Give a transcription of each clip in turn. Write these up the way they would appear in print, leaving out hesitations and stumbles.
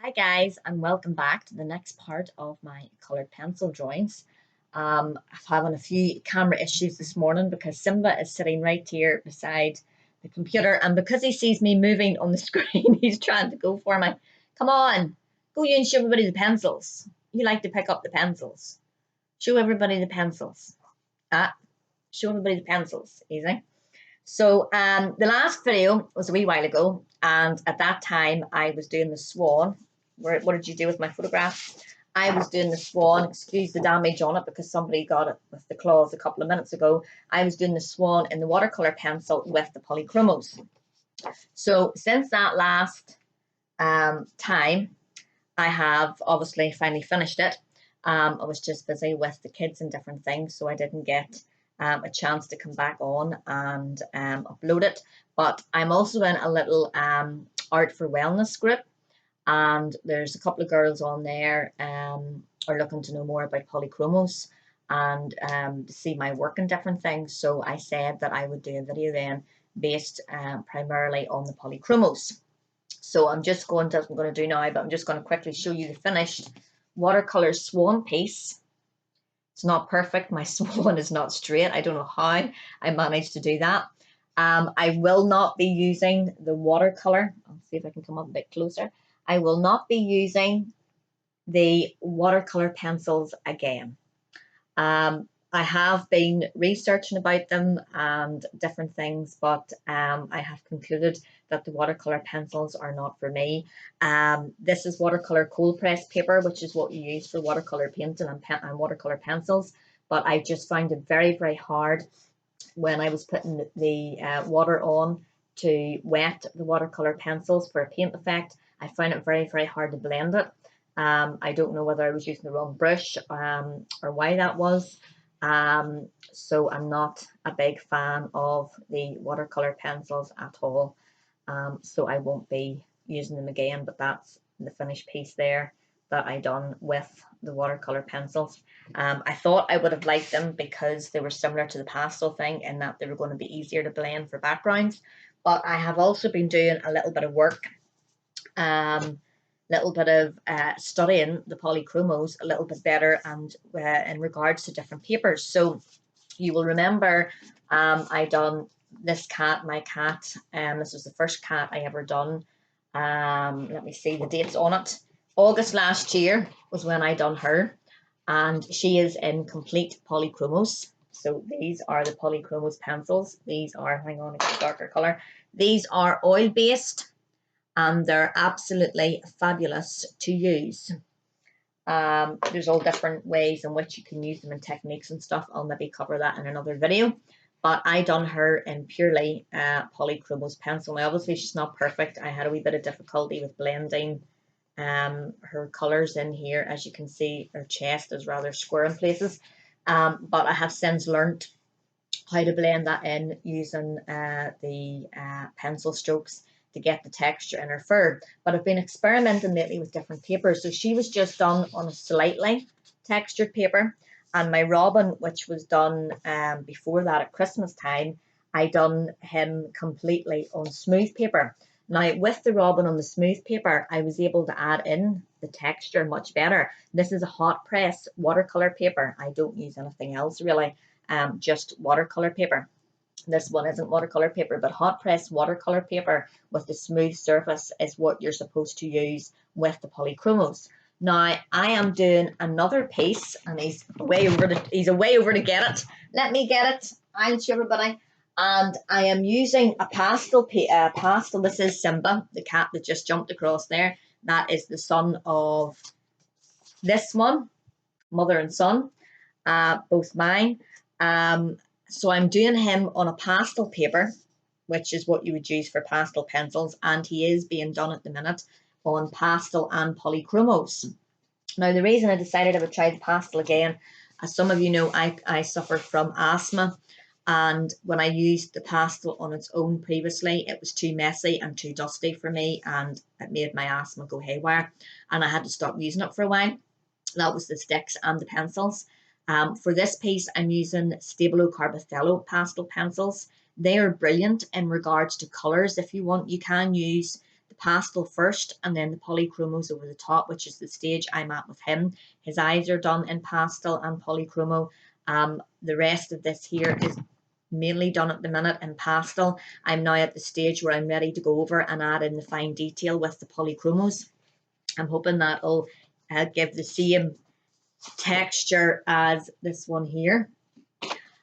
Hi guys, and welcome back to the next part of my colored pencil drawings. I'm having a few camera issues this morning because Simba is sitting right here beside the computer, and because he sees me moving on the screen, he's trying to go for me. Come on, go you and show everybody the pencils. You like to pick up the pencils. Show everybody the pencils. Ah, show everybody the pencils. Easy. So the last video was a wee while ago, and at that time I was doing the swan. What did you do with my photograph? I was doing the swan. Excuse the damage on it because somebody got it with the claws a couple of minutes ago. I was doing the swan in the watercolor pencil with the polychromos. So since that last time, I have obviously finally finished it. I was just busy with the kids and different things, so I didn't get a chance to come back on and upload it. But I'm also in a little art for wellness group, and there's a couple of girls on there are looking to know more about polychromos and to see my work and different things. So I said that I would do a video then based primarily on the polychromos. So I'm just going to, I'm going to do now, but I'm just going to quickly show you the finished watercolor swan piece. It's not perfect. My swan is not straight. I don't know how I managed to do that. I will not be using the watercolor. I'll see if I can come up a bit closer. I will not be using the watercolor pencils again. I have been researching about them and different things, but I have concluded that the watercolor pencils are not for me. This is watercolor cold press paper, which is what you use for watercolor painting and watercolor pencils. But I just found it very, very hard when I was putting the water on to wet the watercolor pencils for a paint effect. I found it very, very hard to blend it. I don't know whether I was using the wrong brush or why that was. So I'm not a big fan of the watercolor pencils at all. So I won't be using them again, but that's the finished piece there that I done with the watercolor pencils. I thought I would have liked them because they were similar to the pastel thing in that they were going to be easier to blend for backgrounds. But I have also been doing a little bit of work, little bit of studying the polychromos a little bit better and in regards to different papers. So you will remember I done this cat, my cat. This was the first cat I ever done. Let me see the dates on it. August last year was when I done her, and she is in complete polychromos. So these are the polychromos pencils. These are, hang on, it's a darker color. These are oil based, and they're absolutely fabulous to use. There's all different ways in which you can use them and techniques and stuff. I'll maybe cover that in another video. But I done her in purely polychromos pencil. Now obviously she's not perfect. I had a wee bit of difficulty with blending her colours in here. As you can see, her chest is rather square in places. But I have since learnt how to blend that in using the pencil strokes to get the texture in her fur. But I've been experimenting lately with different papers. So she was just done on a slightly textured paper, and my robin, which was done before that at Christmas time, I done him completely on smooth paper. Now with the robin on the smooth paper, I was able to add in the texture much better. This is a hot press watercolor paper. I don't use anything else really, just watercolor paper. This one isn't watercolor paper, but hot press watercolor paper with the smooth surface is what you're supposed to use with the polychromos. Now I am doing another piece, and he's way over to get it. Let me get it. I'll show everybody. And I am using a pastel. Pastel. This is Simba, the cat that just jumped across there. That is the son of this one, mother and son, both mine. So I'm doing him on a pastel paper, which is what you would use for pastel pencils, and he is being done at the minute on pastel and polychromos. Now the reason I decided I would try the pastel again, as some of you know, I suffer from asthma, and when I used the pastel on its own previously, it was too messy and too dusty for me, and it made my asthma go haywire, and I had to stop using it for a while. That was the sticks and the pencils. For this piece, I'm using Stabilo Carbothello pastel pencils. They are brilliant in regards to colours. If you want, you can use the pastel first and then the polychromos over the top, which is the stage I'm at with him. His eyes are done in pastel and polychromo. The rest of this here is mainly done at the minute in pastel. I'm now at the stage where I'm ready to go over and add in the fine detail with the polychromos. I'm hoping that'll give the same texture as this one here.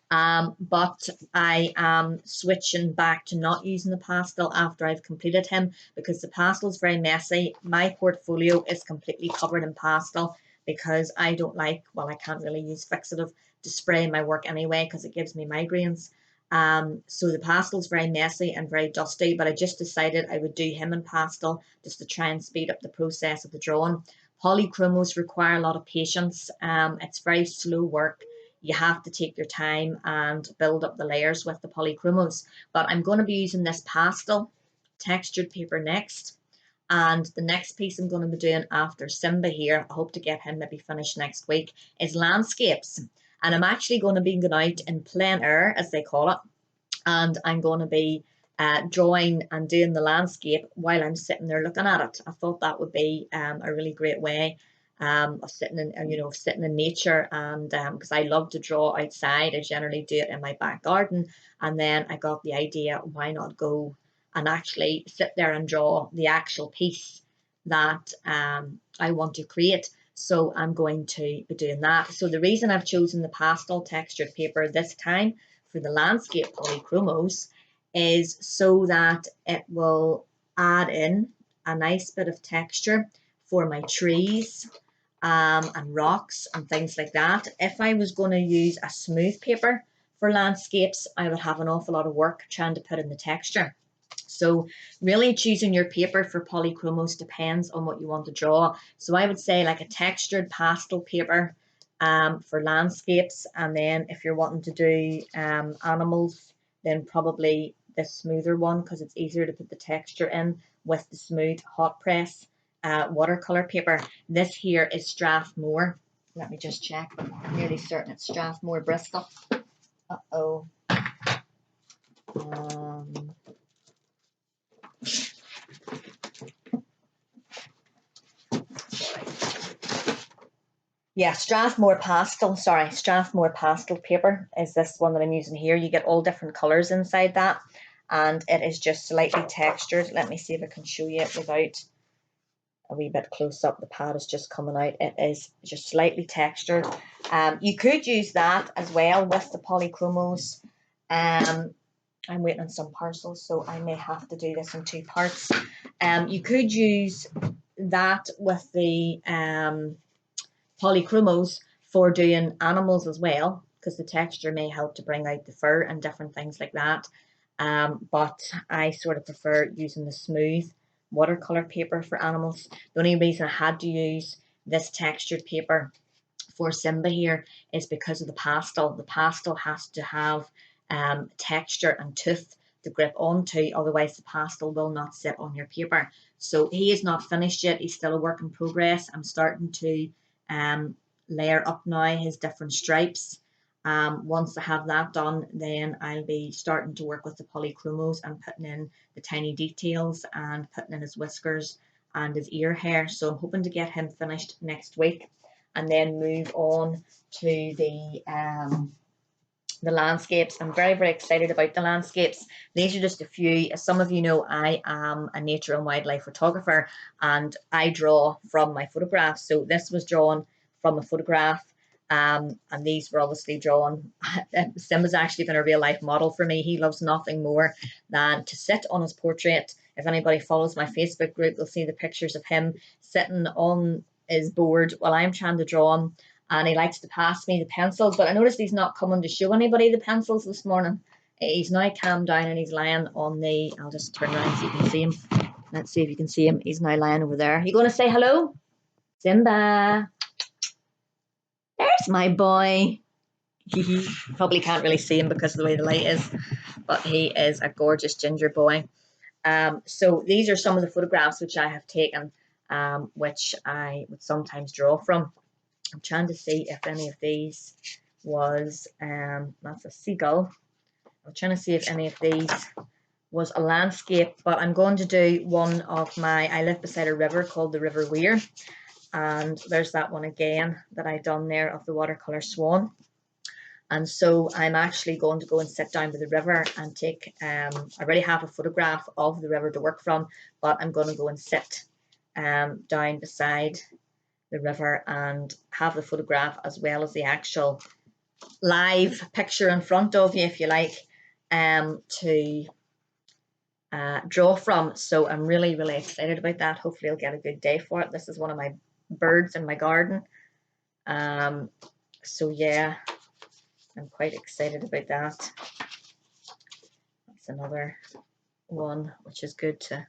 But I am switching back to not using the pastel after I've completed him, because the pastel is very messy. My portfolio is completely covered in pastel because I don't like, well, I can't really use fixative to spray my work anyway because it gives me migraines. So the pastel is very messy and very dusty, but I just decided I would do him in pastel just to try and speed up the process of the drawing. Polychromos require a lot of patience. It's very slow work. You have to take your time and build up the layers with the polychromos. But I'm going to be using this pastel textured paper next. And the next piece I'm going to be doing after Simba here, I hope to get him maybe finished next week, is landscapes. And I'm actually going to be going out in plein air, as they call it. And I'm going to be drawing and doing the landscape while I'm sitting there looking at it. I thought that would be a really great way of sitting in, sitting in nature, and because I love to draw outside. I generally do it in my back garden, and then I got the idea, why not go and actually sit there and draw the actual piece that I want to create. So I'm going to be doing that. So the reason I've chosen the pastel textured paper this time for the landscape polychromos is so that it will add in a nice bit of texture for my trees and rocks and things like that. If I was going to use a smooth paper for landscapes, I would have an awful lot of work trying to put in the texture. So really choosing your paper for polychromos depends on what you want to draw. So I would say like a textured pastel paper for landscapes, and then if you're wanting to do animals, then probably the smoother one because it's easier to put the texture in with the smooth hot press watercolor paper. This here is Strathmore. Let me just check. I'm nearly certain it's Strathmore Bristol. Uh-oh. Yeah, Strathmore Pastel, sorry, Strathmore Pastel paper is this one that I'm using here. You get all different colours inside that, and it is just slightly textured. Let me see if I can show you it without a wee bit close up. The pad is just coming out. It is just slightly textured. You could use that as well with the polychromos. I'm waiting on some parcels, so I may have to do this in two parts. You could use that with the polychromos for doing animals as well, because the texture may help to bring out the fur and different things like that. But I sort of prefer using the smooth watercolor paper for animals. The only reason I had to use this textured paper for Simba here is because of the pastel. The pastel has to have texture and tooth to grip onto, otherwise the pastel will not sit on your paper. So he is not finished yet. He's still a work in progress. I'm starting to layer up now his different stripes. Once I have that done, then I'll be starting to work with the polychromos and putting in the tiny details and putting in his whiskers and his ear hair. So I'm hoping to get him finished next week and then move on to the landscapes. I'm very, very excited about the landscapes. These are just a few. As some of you know, I am a nature and wildlife photographer, and I draw from my photographs. So this was drawn from a photograph, and these were obviously drawn. Simba's actually been a real life model for me. He loves nothing more than to sit on his portrait. If anybody follows my Facebook group, they'll see the pictures of him sitting on his board while I'm trying to draw him. And he likes to pass me the pencils, but I noticed he's not coming to show anybody the pencils this morning. He's now calmed down and he's lying on the, I'll just turn around so you can see him. Let's see if you can see him. He's now lying over there. You going to say hello? Simba. There's my boy. Probably can't really see him because of the way the light is, but he is a gorgeous ginger boy. So these are some of the photographs which I have taken, which I would sometimes draw from. I'm trying to see if any of these was, that's a seagull. I'm trying to see if any of these was a landscape, but I'm going to do one of I live beside a river called the River Wear, and there's that one again that I've done there of the watercolour swan. And so I'm actually going to go and sit down by the river and take, I already have a photograph of the river to work from, but I'm going to go and sit down beside the river and have the photograph as well as the actual live picture in front of you, if you like, to draw from. So I'm really, really excited about that. Hopefully I'll get a good day for it. This is one of my birds in my garden. So yeah, I'm quite excited about that. That's another one which is good to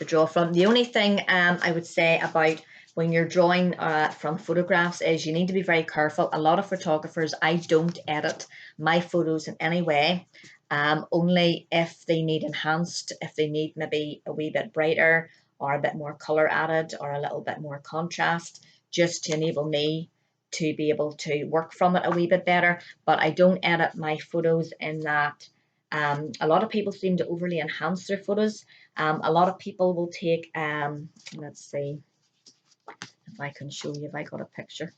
draw from. The only thing I would say about when you're drawing from photographs is you need to be very careful. A lot of photographers, I don't edit my photos in any way, only if they need enhanced, if they need maybe a wee bit brighter or a bit more color added or a little bit more contrast, just to enable me to be able to work from it a wee bit better. But I don't edit my photos in that. A lot of people seem to overly enhance their photos. A lot of people will take, let's see if I can show you, if I got a picture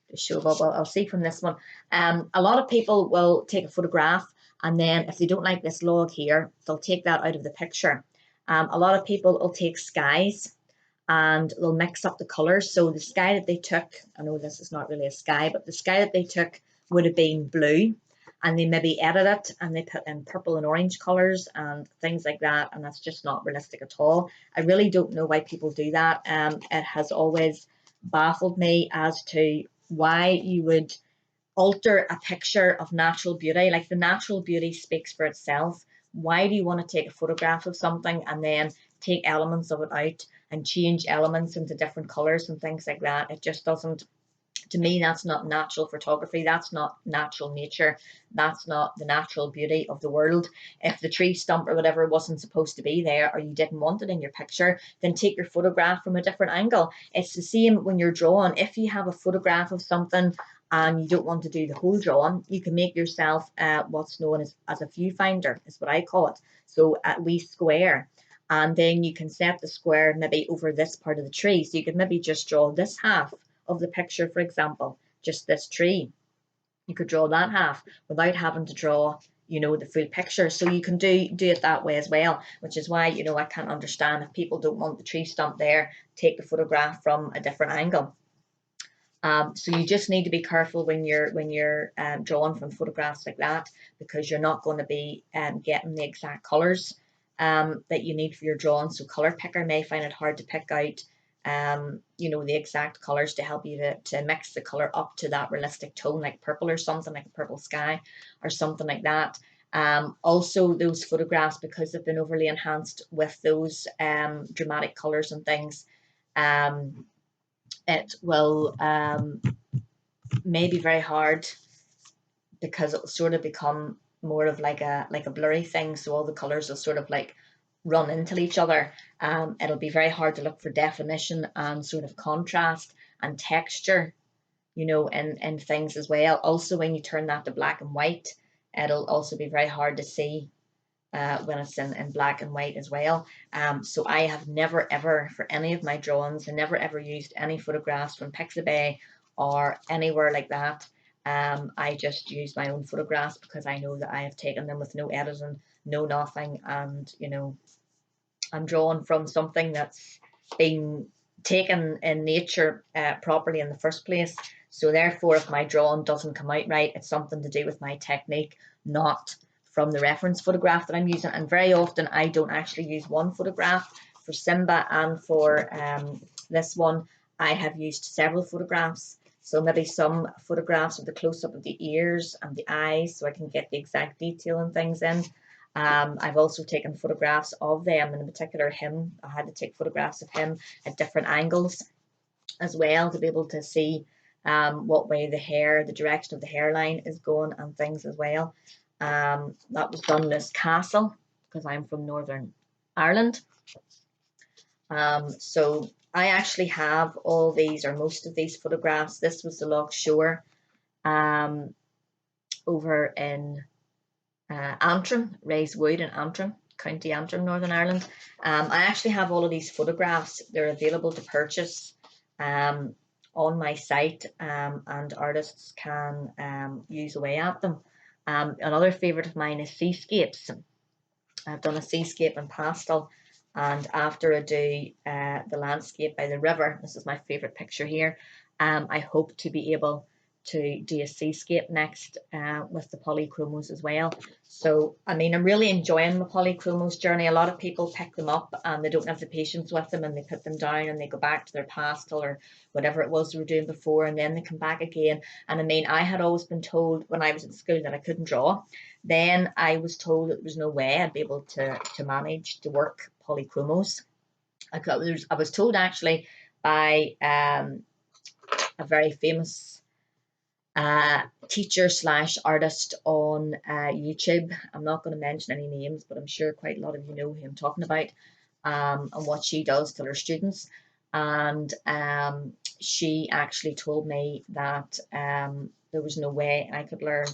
to show. Well, I'll see from this one. A lot of people will take a photograph, and then if they don't like this log here, they'll take that out of the picture. A lot of people will take skies and they'll mix up the colors. So the sky that they took, I know this is not really a sky, but the sky that they took would have been blue, and they maybe edit it and they put in purple and orange colors and things like that, and that's just not realistic at all. I really don't know why people do that. It has always baffled me as to why you would alter a picture of natural beauty. Like, the natural beauty speaks for itself. Why do you want to take a photograph of something and then take elements of it out and change elements into different colors and things like that? It just doesn't, to me, that's not natural photography. That's not natural nature. That's not the natural beauty of the world. If the tree stump or whatever wasn't supposed to be there, or you didn't want it in your picture, then take your photograph from a different angle. It's the same when you're drawing. If you have a photograph of something and you don't want to do the whole drawing, you can make yourself what's known as a viewfinder, is what I call it. So a wee square, and then you can set the square maybe over this part of the tree. So you could maybe just draw this half of the picture, for example, just this tree. You could draw that half without having to draw, the full picture. So you can do it that way as well, which is why, I can't understand if people don't want the tree stump there, take the photograph from a different angle. So you just need to be careful when you're drawing from photographs like that, because you're not going to be getting the exact colors that you need for your drawing. So Colour Picker may find it hard to pick out the exact colors to help you to mix the color up to that realistic tone, like purple or something, like a purple sky or something like that. Also, those photographs, because they've been overly enhanced with those dramatic colors and things, it will may be very hard, because it will sort of become more of like a blurry thing. So all the colors will sort of like run into each other. It'll be very hard to look for definition and sort of contrast and texture, in things as well. Also, when you turn that to black and white, it'll also be very hard to see when it's in black and white as well. So I have never ever, for any of my drawings, I never ever used any photographs from Pixabay or anywhere like that. I just use my own photographs, because I know that I have taken them with no editing, no nothing, and I'm drawing from something that's been taken in nature properly in the first place. So therefore, if my drawing doesn't come out right, it's something to do with my technique, not from the reference photograph that I'm using. And very often I don't actually use one photograph. For Simba and for this one, I have used several photographs. So maybe some photographs of the close-up of the ears and the eyes, so I can get the exact detail and things in. I've also taken photographs of them, and in particular him. I had to take photographs of him at different angles as well, to be able to see what way the direction of the hairline is going and things as well. That was done in this castle, because I'm from Northern Ireland. So I actually have all these, or most of these photographs. This was the Loch Shore over in Antrim, Raiswood in Antrim. County Antrim, Northern Ireland. I actually have all of these photographs. They're available to purchase on my site, and artists can use away at them. Another favourite of mine is seascapes. I've done a seascape in pastel, and after I do the landscape by the river, this is my favourite picture here, I hope to be able to do a seascape next with the polychromos as well. So I mean, I'm really enjoying my polychromos journey. A lot of people pick them up and they don't have the patience with them, and they put them down and they go back to their pastel or whatever it was they were doing before, and then they come back again. And I mean, I had always been told when I was in school that I couldn't draw. Then I was told that there was no way I'd be able to manage to work polychromos. I was told actually by a very famous teacher slash artist on YouTube. I'm not going to mention any names, but I'm sure quite a lot of you know who I'm talking about, and what she does to her students. And she actually told me that there was no way I could learn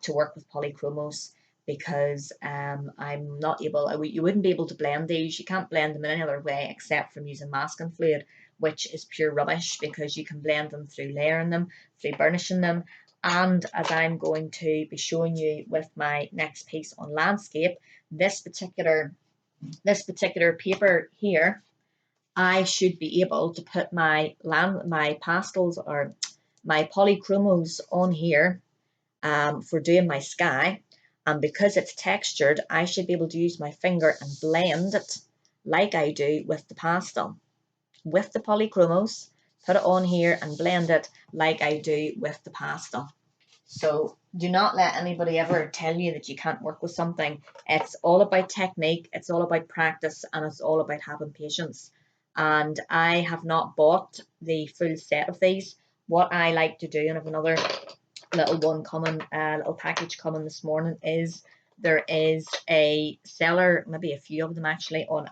to work with polychromos, because I'm not able, you wouldn't be able to blend these. You can't blend them in any other way except from using masking fluid, which is pure rubbish, because you can blend them through layering them, through burnishing them. And as I'm going to be showing you with my next piece on landscape, this particular paper here, I should be able to put my pastels or my polychromos on here for doing my sky. And because it's textured, I should be able to use my finger and blend it like I do with the pastel, with the polychromos, put it on here and blend it like I do with the pastel. So do not let anybody ever tell you that you can't work with something. It's all about technique, it's all about practice, and it's all about having patience. And I have not bought the full set of these. What I like to do, and I have another little one coming, little package coming this morning, is there is a seller, maybe a few of them actually, on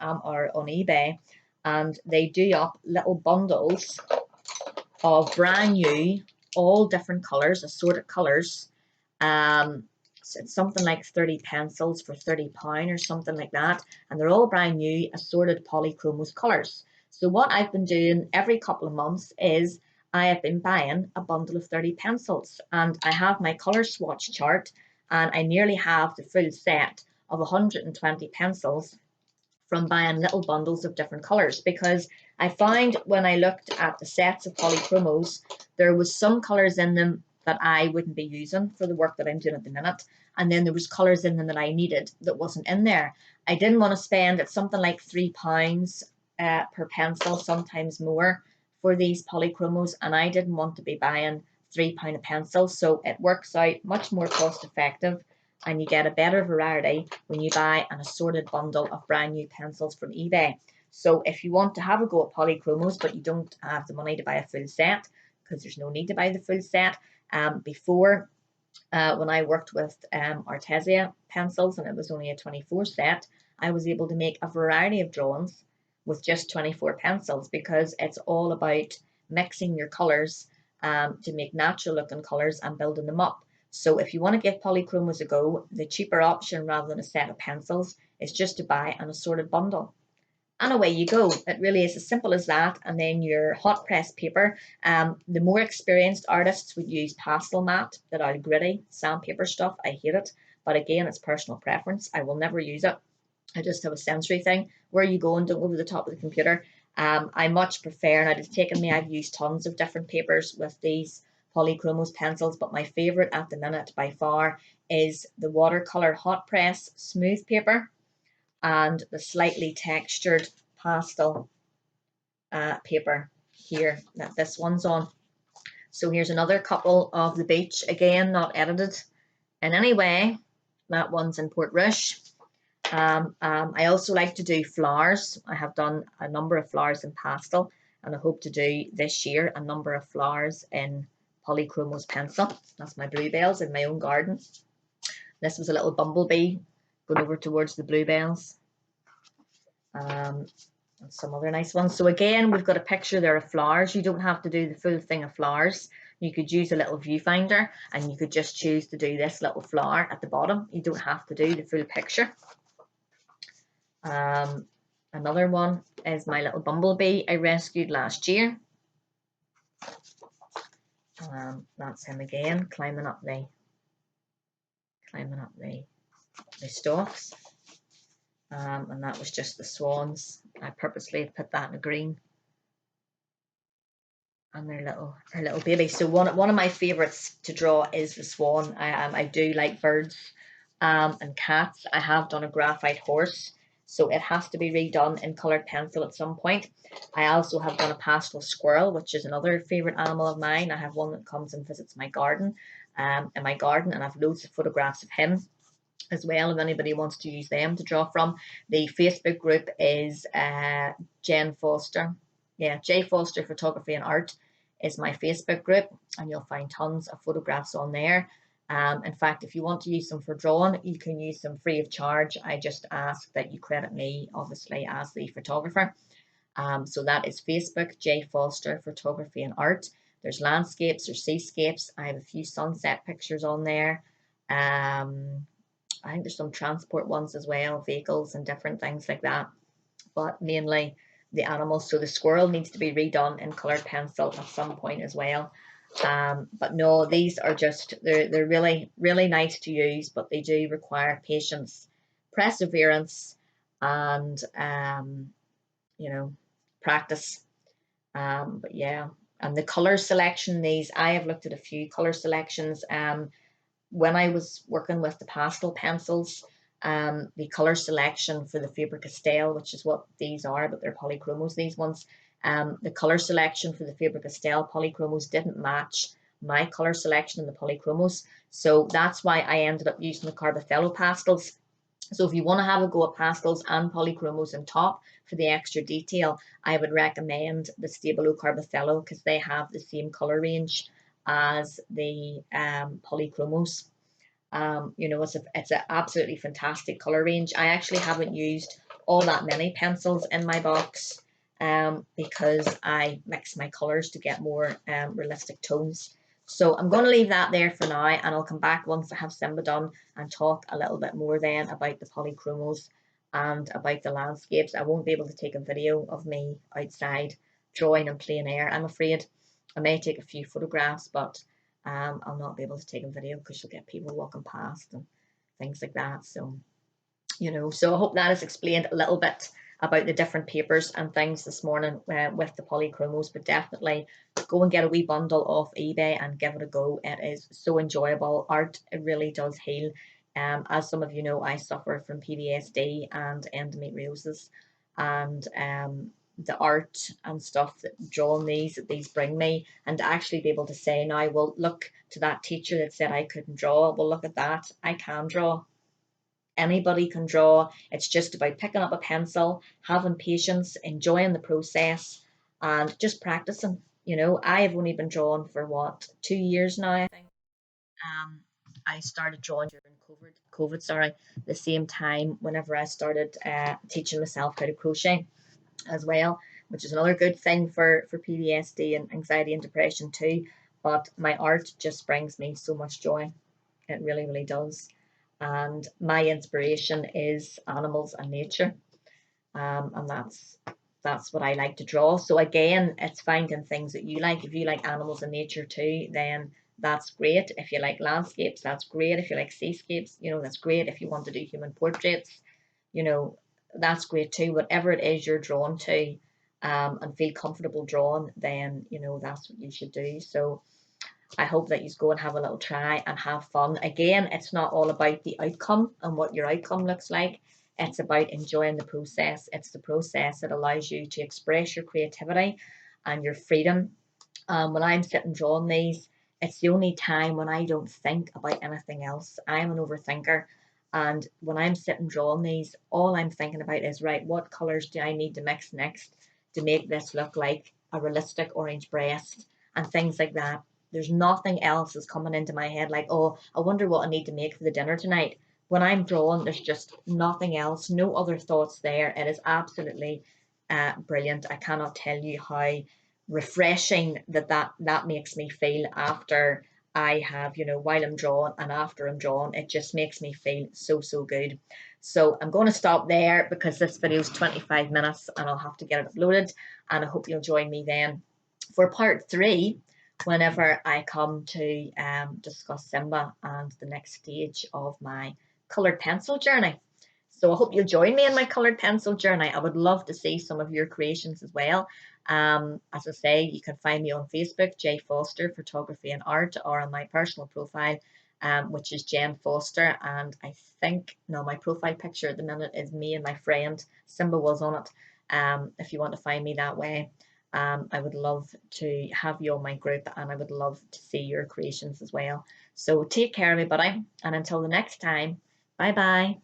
eBay, and they do up little bundles of brand new, all different colours, assorted colours. So it's something like 30 pencils for £30 or something like that, and they're all brand new, assorted polychromos colours. So what I've been doing every couple of months is I have been buying a bundle of 30 pencils, and I have my colour swatch chart, and I nearly have the full set of 120 pencils from buying little bundles of different colours, because I found when I looked at the sets of polychromos, there was some colours in them that I wouldn't be using for the work that I'm doing at the minute, and then there was colours in them that I needed that wasn't in there. I didn't want to spend at something like £3 per pencil, sometimes more, for these polychromos, and I didn't want to be buying £3 a pencil, so it works out much more cost effective, and you get a better variety when you buy an assorted bundle of brand new pencils from eBay. So if you want to have a go at polychromos but you don't have the money to buy a full set, because there's no need to buy the full set, before when I worked with Artesia pencils and it was only a 24 set, I was able to make a variety of drawings with just 24 pencils, because it's all about mixing your colours to make natural looking colours and building them up. So if you want to give polychromos a go, the cheaper option rather than a set of pencils is just to buy an assorted bundle. And away you go. It really is as simple as that. And then your hot press paper. The more experienced artists would use pastel mat, that are gritty sandpaper stuff. I hate it. But again, it's personal preference. I will never use it. I just have a sensory thing. Where you go and don't go over the top of the computer. I much prefer, and it's taken me, I've used tons of different papers with these polychromos pencils, but my favorite at the minute by far is the watercolor hot press smooth paper and the slightly textured pastel paper here that this one's on. So here's another couple of the beach, again not edited in any way. That one's in Portrush. I also like to do flowers. I have done a number of flowers in pastel, and I hope to do this year a number of flowers in polychromos pencil. That's my bluebells in my own garden. This was a little bumblebee going over towards the bluebells. And some other nice ones. So again, we've got a picture there of flowers. You don't have to do the full thing of flowers. You could use a little viewfinder, and you could just choose to do this little flower at the bottom. You don't have to do the full picture. Another one is my little bumblebee I rescued last year. That's him again, climbing up the stalks. And that was just the swans. I purposely put that in green. And her little baby. So one of my favourites to draw is the swan. I do like birds and cats. I have done a graphite horse, so it has to be redone in coloured pencil at some point. I also have done a pastel squirrel, which is another favourite animal of mine. I have one that comes and visits my garden, and I have loads of photographs of him as well, if anybody wants to use them to draw from. The Facebook group is Jen Foster. Yeah, J Foster Photography and Art is my Facebook group, and you'll find tons of photographs on there. In fact, if you want to use them for drawing, you can use them free of charge. I just ask that you credit me, obviously, as the photographer. So that is Facebook, J Foster Photography and Art. There's landscapes, there's seascapes. I have a few sunset pictures on there. I think there's some transport ones as well, vehicles and different things like that, but mainly the animals. So the squirrel needs to be redone in coloured pencil at some point as well. But no, these are just, they're really, really nice to use, but they do require patience, perseverance, and, practice. But yeah, and the colour selection, I have looked at a few colour selections. When I was working with the pastel pencils, the colour selection for the Faber-Castell, which is what these are, but they're polychromos, these ones, the colour selection for the Faber-Castell polychromos didn't match my colour selection in the polychromos. So that's why I ended up using the Carbothello pastels. So if you want to have a go at pastels and polychromos on top for the extra detail, I would recommend the Stabilo Carbothello, because they have the same colour range as the polychromos. It's an absolutely fantastic colour range. I actually haven't used all that many pencils in my box because I mix my colours to get more realistic tones. So I'm going to leave that there for now, and I'll come back once I have Simba done and talk a little bit more then about the polychromos and about the landscapes. I won't be able to take a video of me outside drawing in plein air, I'm afraid. I may take a few photographs, but I'll not be able to take a video because you'll get people walking past and things like that. So, so I hope that has explained a little bit about the different papers and things this morning with the polychromos, but definitely go and get a wee bundle off eBay and give it a go. It is so enjoyable. Art, it really does heal. As some of you know, I suffer from PTSD and endometriosis, and the art and stuff that drawing these bring me, and to actually be able to say now, well, look, to that teacher that said I couldn't draw, well, look at that, I can draw. Anybody can draw. It's just about picking up a pencil, having patience, enjoying the process, and just practicing. I have only been drawing for 2 years now, I think. I started drawing during COVID, sorry, the same time whenever I started teaching myself how to crochet as well, which is another good thing for PTSD and anxiety and depression too. But my art just brings me so much joy. It really, really does. And my inspiration is animals and nature, and that's what I like to draw. So again, it's finding things that you like. If you like animals and nature too, then that's great. If you like landscapes, that's great. If you like seascapes, that's great. If you want to do human portraits, that's great too. Whatever it is you're drawn to, and feel comfortable drawing, then that's what you should do. So I hope that you go and have a little try and have fun. Again, it's not all about the outcome and what your outcome looks like. It's about enjoying the process. It's the process that allows you to express your creativity and your freedom. When I'm sitting drawing these, it's the only time when I don't think about anything else. I'm an overthinker. And when I'm sitting drawing these, all I'm thinking about is, right, what colours do I need to mix next to make this look like a realistic orange breast and things like that. There's nothing else that's coming into my head like, oh, I wonder what I need to make for the dinner tonight. When I'm drawing, there's just nothing else, no other thoughts there. It is absolutely brilliant. I cannot tell you how refreshing that makes me feel after I have, while I'm drawing and after I'm drawing. It just makes me feel so, so good. So I'm going to stop there because this video is 25 minutes and I'll have to get it uploaded, and I hope you'll join me then for part 3 whenever I come to discuss Simba and the next stage of my coloured pencil journey. So I hope you'll join me in my coloured pencil journey. I would love to see some of your creations as well. As I say, you can find me on Facebook, J Foster Photography and Art, or on my personal profile, which is Jen Foster. And I think, no, my profile picture at the minute is me and my friend. Simba was on it. If you want to find me that way. I would love to have you on my group, and I would love to see your creations as well. So take care, everybody, and until the next time, bye bye.